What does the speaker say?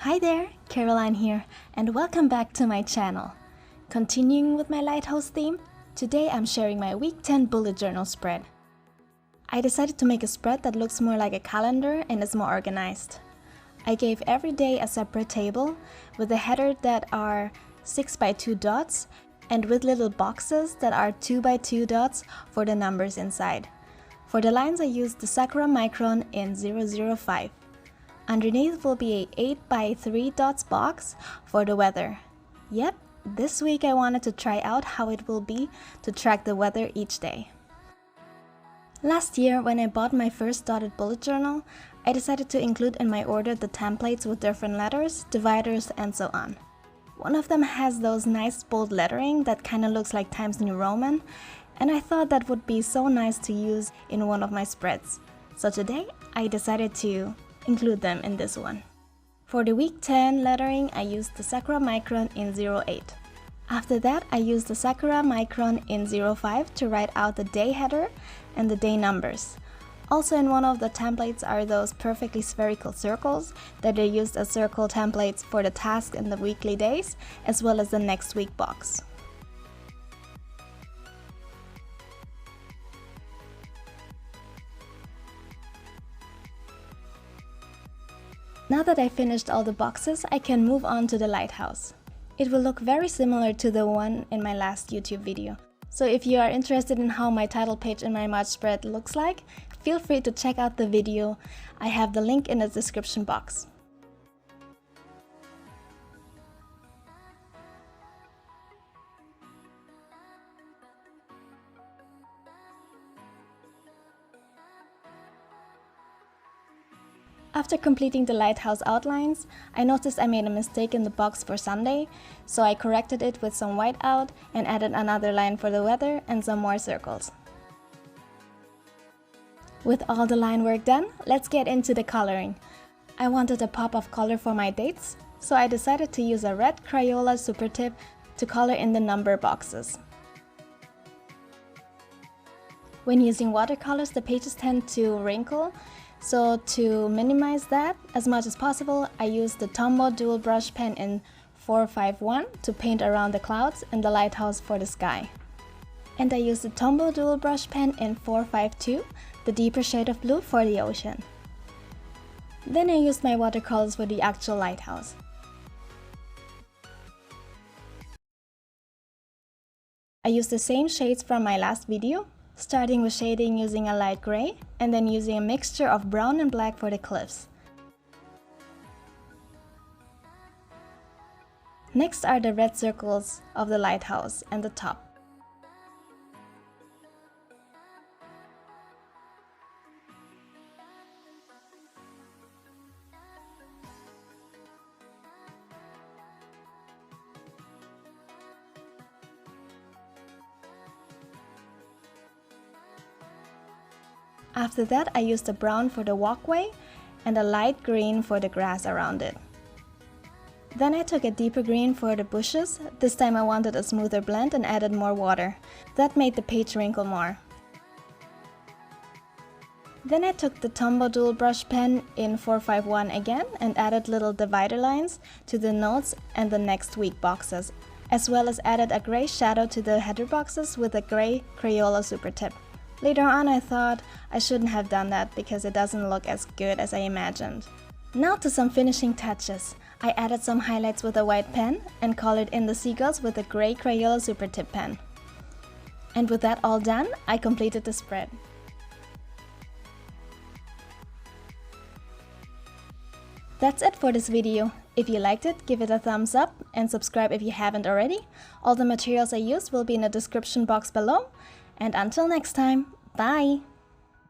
Hi there, Caroline here, and welcome back to my channel. Continuing with my Lighthouse theme, today I'm sharing my week 10 bullet journal spread. I decided to make a spread that looks more like a calendar and is more organized. I gave every day a separate table with a header that are 6x2 dots and with little boxes that are 2x2 dots for the numbers inside. For the lines I used the Sakura Micron in 005. Underneath will be a 8x3 dots box for the weather. Yep, this week I wanted to try out how it will be to track the weather each day. Last year, when I bought my first dotted bullet journal, I decided to include in my order the templates with different letters, dividers, and so on. One of them has those nice bold lettering that kinda looks like Times New Roman, and I thought that would be so nice to use in one of my spreads. So today, I decided to include them in this one. For the week 10 lettering, I used the Sakura Micron in 08. After that, I used the Sakura Micron in 05 to write out the day header and the day numbers. Also in one of the templates are those perfectly spherical circles that are used as circle templates for the task and the weekly days, as well as the next week box. Now that I finished all the boxes, I can move on to the Lighthouse. It will look very similar to the one in my last YouTube video. So if you are interested in how my title page in my March spread looks like, feel free to check out the video. I have the link in the description box. After completing the Lighthouse outlines, I noticed I made a mistake in the box for Sunday, so I corrected it with some whiteout and added another line for the weather and some more circles. With all the line work done, let's get into the coloring. I wanted a pop of color for my dates, so I decided to use a red Crayola super tip to color in the number boxes. When using watercolors, the pages tend to wrinkle, so to minimize that as much as possible, I used the Tombow dual brush pen in 451 to paint around the clouds and the lighthouse for the sky. And I used the Tombow dual brush pen in 452, the deeper shade of blue for the ocean. Then I used my watercolors for the actual lighthouse. I used the same shades from my last video, starting with shading using a light gray and then using a mixture of brown and black for the cliffs. Next are the red circles of the lighthouse and the top. After that, I used a brown for the walkway and a light green for the grass around it. Then I took a deeper green for the bushes. This time I wanted a smoother blend and added more water. That made the page wrinkle more. Then I took the Tombow dual brush pen in 451 again and added little divider lines to the notes and the next week boxes, as well as added a gray shadow to the header boxes with a gray Crayola super tip. Later on I thought I shouldn't have done that because it doesn't look as good as I imagined. Now to some finishing touches. I added some highlights with a white pen and colored in the seagulls with a gray Crayola super tip pen. And with that all done, I completed the spread. That's it for this video. If you liked it, give it a thumbs up and subscribe if you haven't already. All the materials I used will be in the description box below. And until next time, bye!